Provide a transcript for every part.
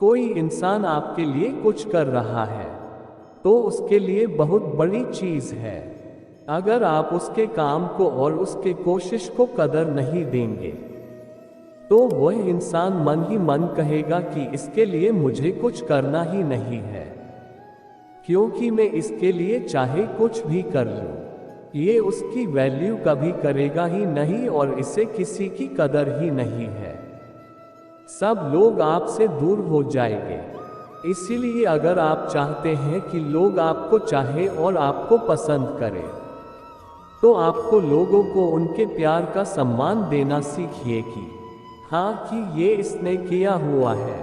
कोई इंसान आपके लिए कुछ कर रहा है तो उसके लिए बहुत बड़ी चीज है। अगर आप उसके काम को और उसके कोशिश को कदर नहीं देंगे तो वह इंसान मन ही मन कहेगा कि इसके लिए मुझे कुछ करना ही नहीं है, क्योंकि मैं इसके लिए चाहे कुछ भी कर लूं ये उसकी वैल्यू कभी करेगा ही नहीं और इसे किसी की कदर ही नहीं है। सब लोग आपसे दूर हो जाएंगे। इसीलिए अगर आप चाहते हैं कि लोग आपको चाहे और आपको पसंद करें तो आपको लोगों को उनके प्यार का सम्मान देना सीखिए कि हाँ कि ये इसने किया हुआ है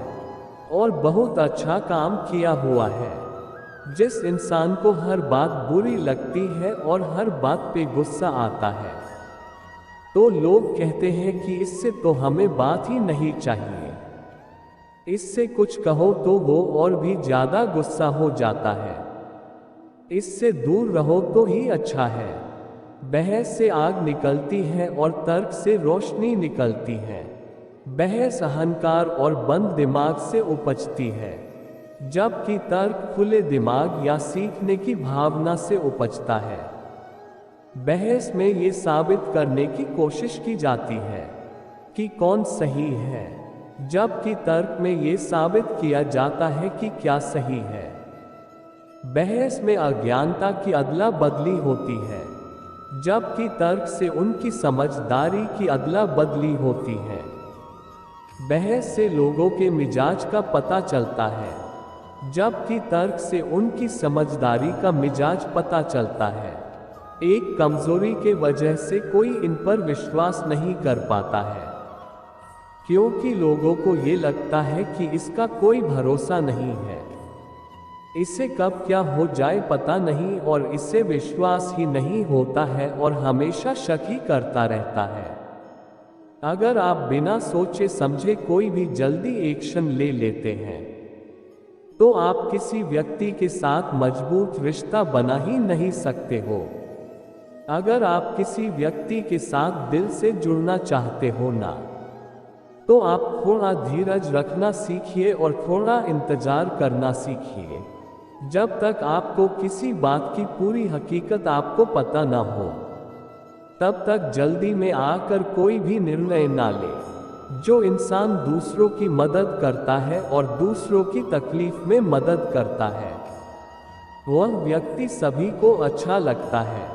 और बहुत अच्छा काम किया हुआ है। जिस इंसान को हर बात बुरी लगती है और हर बात पे गुस्सा आता है तो लोग कहते हैं कि इससे तो हमें बात ही नहीं चाहिए, इससे कुछ कहो तो वो और भी ज्यादा गुस्सा हो जाता है, इससे दूर रहो तो ही अच्छा है। बहस से आग निकलती है और तर्क से रोशनी निकलती है। बहस अहंकार और बंद दिमाग से उपजती है, जबकि तर्क खुले दिमाग या सीखने की भावना से उपजता है। बहस में ये साबित करने की कोशिश की जाती है कि कौन सही है, जबकि तर्क में ये साबित किया जाता है कि क्या सही है। बहस में अज्ञानता की अदला बदली होती है, जबकि तर्क से उनकी समझदारी की अदला बदली होती है। बहस से लोगों के मिजाज का पता चलता है, जबकि तर्क से उनकी समझदारी का मिजाज पता चलता है। एक कमजोरी के वजह से कोई इन पर विश्वास नहीं कर पाता है, क्योंकि लोगों को ये लगता है कि इसका कोई भरोसा नहीं है, इसे कब क्या हो जाए पता नहीं, और इससे विश्वास ही नहीं होता है और हमेशा शक ही करता रहता है। अगर आप बिना सोचे समझे कोई भी जल्दी एक्शन ले लेते हैं तो आप किसी व्यक्ति के साथ मजबूत रिश्ता बना ही नहीं सकते हो। अगर आप किसी व्यक्ति के साथ दिल से जुड़ना चाहते हो ना, तो आप थोड़ा धीरज रखना सीखिए और थोड़ा इंतजार करना सीखिए, जब तक आपको किसी बात की पूरी हकीकत आपको पता ना हो। तब तक जल्दी में आकर कोई भी निर्णय ना ले। जो इंसान दूसरों की मदद करता है और दूसरों की तकलीफ में मदद करता है वह व्यक्ति सभी को अच्छा लगता है।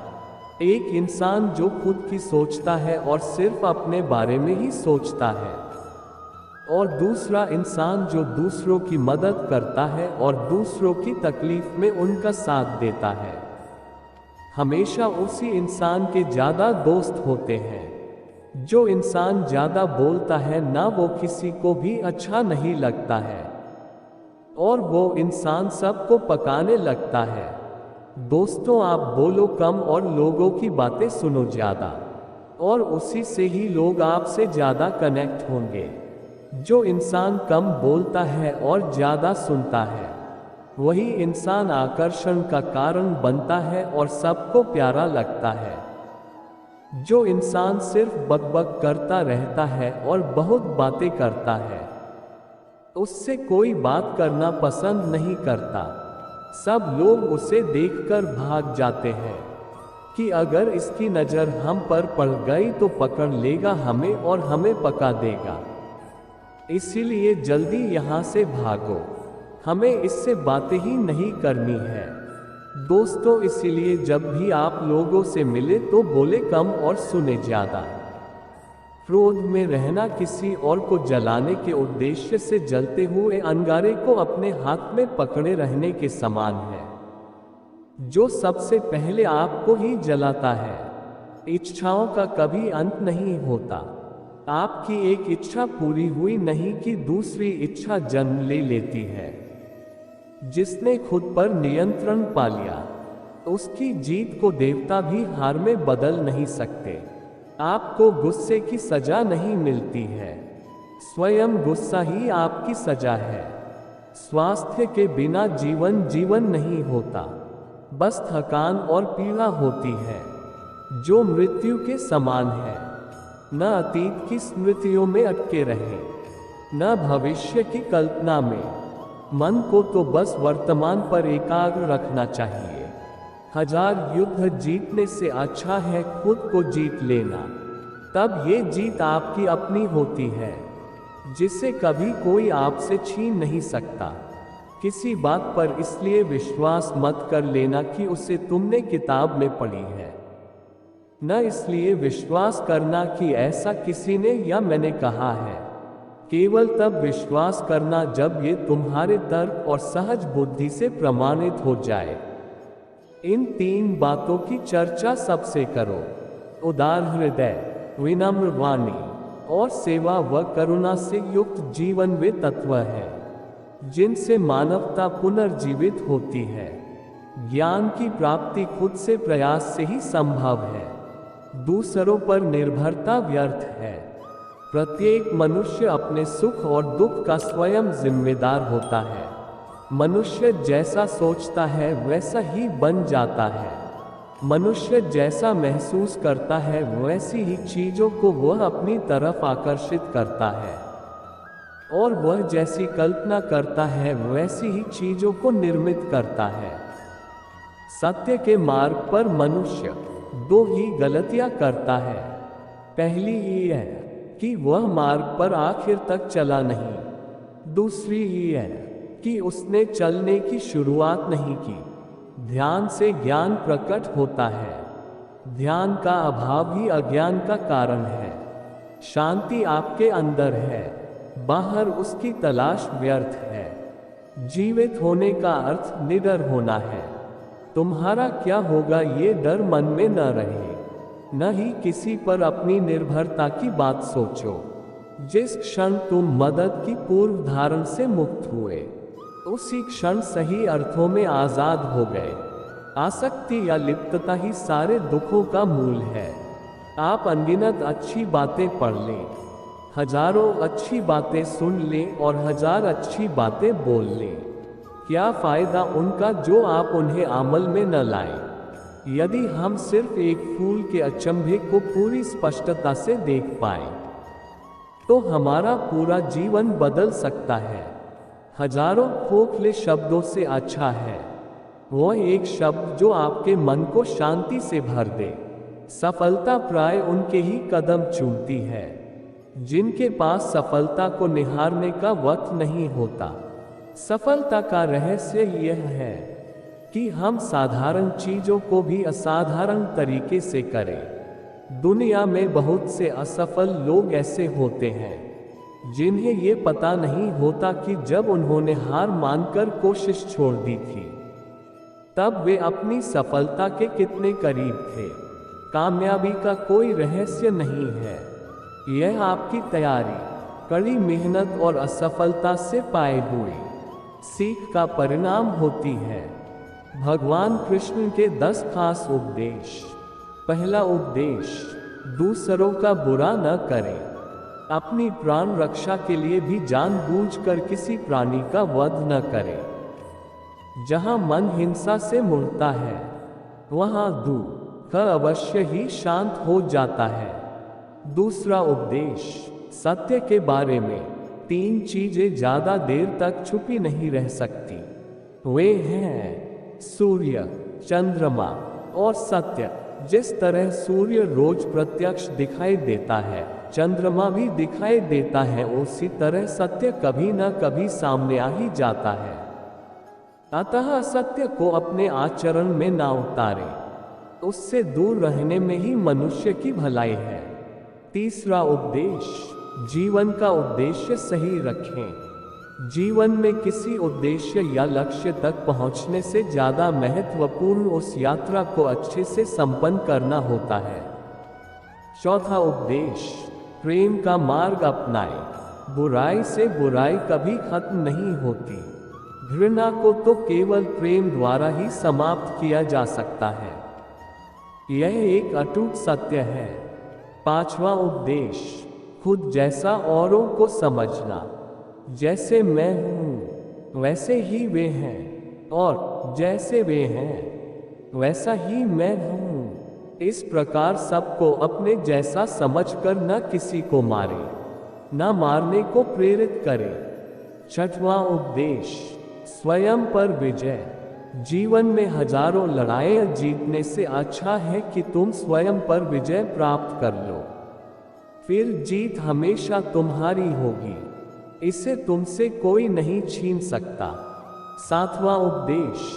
एक इंसान जो खुद की सोचता है और सिर्फ अपने बारे में ही सोचता है, और दूसरा इंसान जो दूसरों की मदद करता है और दूसरों की तकलीफ में उनका साथ देता है, हमेशा उसी इंसान के ज्यादा दोस्त होते हैं। जो इंसान ज्यादा बोलता है ना वो किसी को भी अच्छा नहीं लगता है और वो इंसान सबको पकाने लगता है। दोस्तों, आप बोलो कम और लोगों की बातें सुनो ज्यादा, और उसी से ही लोग आपसे ज्यादा कनेक्ट होंगे। जो इंसान कम बोलता है और ज्यादा सुनता है वही इंसान आकर्षण का कारण बनता है और सबको प्यारा लगता है। जो इंसान सिर्फ बकबक करता रहता है और बहुत बातें करता है उससे कोई बात करना पसंद नहीं करता। सब लोग उसे देखकर भाग जाते हैं कि अगर इसकी नज़र हम पर पड़ गई तो पकड़ लेगा हमें और हमें पका देगा, इसीलिए जल्दी यहाँ से भागो, हमें इससे बातें ही नहीं करनी है। दोस्तों, इसीलिए जब भी आप लोगों से मिले तो बोले कम और सुने ज्यादा। क्रोध में रहना किसी और को जलाने के उद्देश्य से जलते हुए अंगारे को अपने हाथ में पकड़े रहने के समान है, जो सबसे पहले आपको ही जलाता है। इच्छाओं का कभी अंत नहीं होता। आपकी एक इच्छा पूरी हुई नहीं कि दूसरी इच्छा जन्म ले लेती है। जिसने खुद पर नियंत्रण पा लिया उसकी जीत को देवता भी हार में बदल नहीं सकते। आपको गुस्से की सजा नहीं मिलती है, स्वयं गुस्सा ही आपकी सजा है। स्वास्थ्य के बिना जीवन नहीं होता, बस थकान और पीड़ा होती है जो मृत्यु के समान है। न अतीत की स्मृतियों में अटके रहें, न भविष्य की कल्पना में। मन को तो बस वर्तमान पर एकाग्र रखना चाहिए। 1000 युद्ध जीतने से अच्छा है खुद को जीत लेना। तब ये जीत आपकी अपनी होती है, जिसे कभी कोई आपसे छीन नहीं सकता। किसी बात पर इसलिए विश्वास मत कर लेना कि उसे तुमने किताब में पढ़ी है। न इसलिए विश्वास करना कि ऐसा किसी ने या मैंने कहा है। केवल तब विश्वास करना जब ये तुम्हारे तर्क और सहज बुद्धि से प्रमाणित हो जाए। इन 3 बातों की चर्चा सबसे करो। उदार हृदय, विनम्र वाणी और सेवा व करुणा से युक्त जीवन वे तत्व हैं जिनसे मानवता पुनर्जीवित होती है। ज्ञान की प्राप्ति खुद से प्रयास से ही संभव है। दूसरों पर निर्भरता व्यर्थ है। प्रत्येक मनुष्य अपने सुख और दुख का स्वयं जिम्मेदार होता है। मनुष्य जैसा सोचता है वैसा ही बन जाता है। मनुष्य जैसा महसूस करता है वैसी ही चीजों को वह अपनी तरफ आकर्षित करता है, और वह जैसी कल्पना करता है वैसी ही चीजों को निर्मित करता है। सत्य के मार्ग पर मनुष्य 2 ही गलतियां करता है। पहली ये है कि वह मार्ग पर आखिर तक चला नहीं। दूसरी ये है कि उसने चलने की शुरुआत नहीं की। ध्यान से ज्ञान प्रकट होता है। ध्यान का अभाव ही अज्ञान का कारण है। शांति आपके अंदर है, बाहर उसकी तलाश व्यर्थ है। जीवित होने का अर्थ निडर होना है। तुम्हारा क्या होगा ये डर मन में न रहे। न ही किसी पर अपनी निर्भरता की बात सोचो। जिस क्षण तुम मदद की पूर्व धारण से मुक्त हुए, उसी क्षण सही अर्थों में आजाद हो गए। आसक्ति या लिप्तता ही सारे दुखों का मूल है। आप अनगिनत अच्छी बातें पढ़ लें, हजारों अच्छी बातें सुन लें और 1000 अच्छी बातें बोल लें, क्या फायदा उनका जो आप उन्हें अमल में न लाएं। यदि हम सिर्फ एक फूल के अचंभे को पूरी स्पष्टता से देख पाएं, तो हमारा पूरा जीवन बदल सकता है। हजारों खोखले शब्दों से अच्छा है वह एक शब्द जो आपके मन को शांति से भर दे। सफलता प्राय उनके ही कदम चूमती है जिनके पास सफलता को निहारने का वक्त नहीं होता। सफलता का रहस्य यह है कि हम साधारण चीजों को भी असाधारण तरीके से करें। दुनिया में बहुत से असफल लोग ऐसे होते हैं जिन्हें ये पता नहीं होता कि जब उन्होंने हार मानकर कोशिश छोड़ दी थी, तब वे अपनी सफलता के कितने करीब थे। कामयाबी का कोई रहस्य नहीं है, यह आपकी तैयारी, कड़ी मेहनत और असफलता से पाए हुए सीख का परिणाम होती है। भगवान कृष्ण के 10 खास उपदेश। पहला उपदेश, दूसरों का बुरा न करें। अपनी प्राण रक्षा के लिए भी जानबूझकर किसी प्राणी का वध न करें। जहां मन हिंसा से मुड़ता है, वहां दुख अवश्य ही शांत हो जाता है। दूसरा उपदेश, सत्य के बारे में 3 चीजें ज्यादा देर तक छुपी नहीं रह सकती। वे हैं सूर्य, चंद्रमा और सत्य। जिस तरह सूर्य रोज प्रत्यक्ष दिखाई देता है, चंद्रमा भी दिखाई देता है, उसी तरह सत्य कभी न कभी सामने आ ही जाता है। अतः सत्य को अपने आचरण में ना उतारें। उससे दूर रहने में ही मनुष्य की भलाई है। तीसरा उपदेश, जीवन का उद्देश्य सही रखें। जीवन में किसी उद्देश्य या लक्ष्य तक पहुंचने से ज्यादा महत्वपूर्ण उस यात्रा को अच्छे से संपन्न करना होता है। चौथा उपदेश, प्रेम का मार्ग अपनाएं। बुराई से बुराई कभी खत्म नहीं होती। घृणा को तो केवल प्रेम द्वारा ही समाप्त किया जा सकता है। यह एक अटूट सत्य है। पांचवा उपदेश, खुद जैसा औरों को समझना। जैसे मैं हूँ वैसे ही वे हैं, और जैसे वे हैं वैसा ही मैं हूँ। इस प्रकार सबको अपने जैसा समझकर न किसी को मारे, न मारने को प्रेरित करे। छठवां उपदेश, स्वयं पर विजय। जीवन में हजारों लड़ाइयाँ जीतने से अच्छा है कि तुम स्वयं पर विजय प्राप्त कर लो, फिर जीत हमेशा तुम्हारी होगी, इसे तुमसे कोई नहीं छीन सकता। सातवां उपदेश,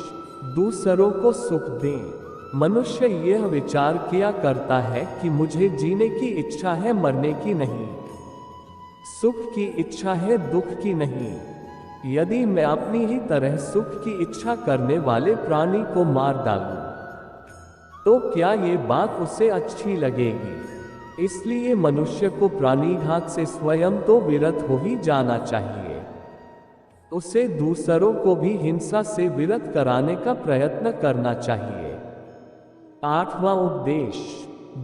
दूसरों को सुख दें। मनुष्य यह विचार किया करता है कि मुझे जीने की इच्छा है, मरने की नहीं। सुख की इच्छा है, दुख की नहीं। यदि मैं अपनी ही तरह सुख की इच्छा करने वाले प्राणी को मार डालूं, तो क्या ये बात उसे अच्छी लगेगी? इसलिए मनुष्य को प्राणीघात से स्वयं तो विरत हो ही जाना चाहिए। उसे दूसरों को भी हिंसा से विरत कराने का प्रयत्न करना चाहिए। आठवां उपदेश,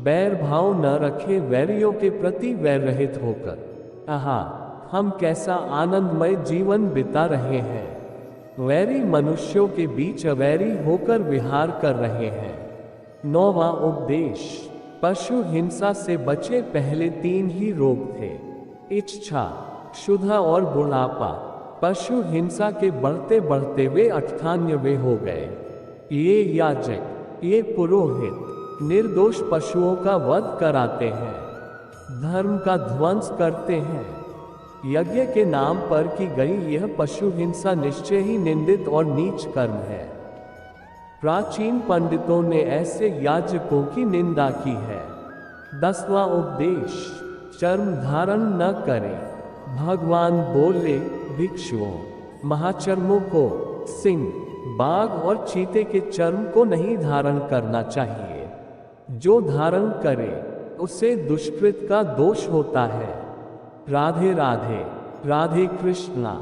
बैर भाव न रखे, वैरियों के प्रति वैर रहित होकर। आहा, हम कैसा आनंदमय जीवन बिता रहे हैं। वैरी मनुष्यों के बीच अवैरी होकर विहार कर रहे हैं। नौवां उपदेश, पशु हिंसा से बचे। पहले 3 ही रोग थे, इच्छा, क्षुधा और बुढ़ापा। पशु हिंसा के बढ़ते बढ़ते वे 98वें हो गए। ये याजक, ये पुरोहित निर्दोष पशुओं का वध कराते हैं, धर्म का ध्वंस करते हैं। यज्ञ के नाम पर की गई यह पशु हिंसा निश्चय ही निंदित और नीच कर्म है। प्राचीन पंडितों ने ऐसे याजकों की निंदा की है। 10वां उपदेश, चर्म धारण न करें। भगवान बोले, भिक्षुओं, महाचर्मों को, सिंह, बाघ और चीते के चर्म को नहीं धारण करना चाहिए। जो धारण करे उसे दुष्कृत का दोष होता है। राधे राधे, राधे कृष्णा।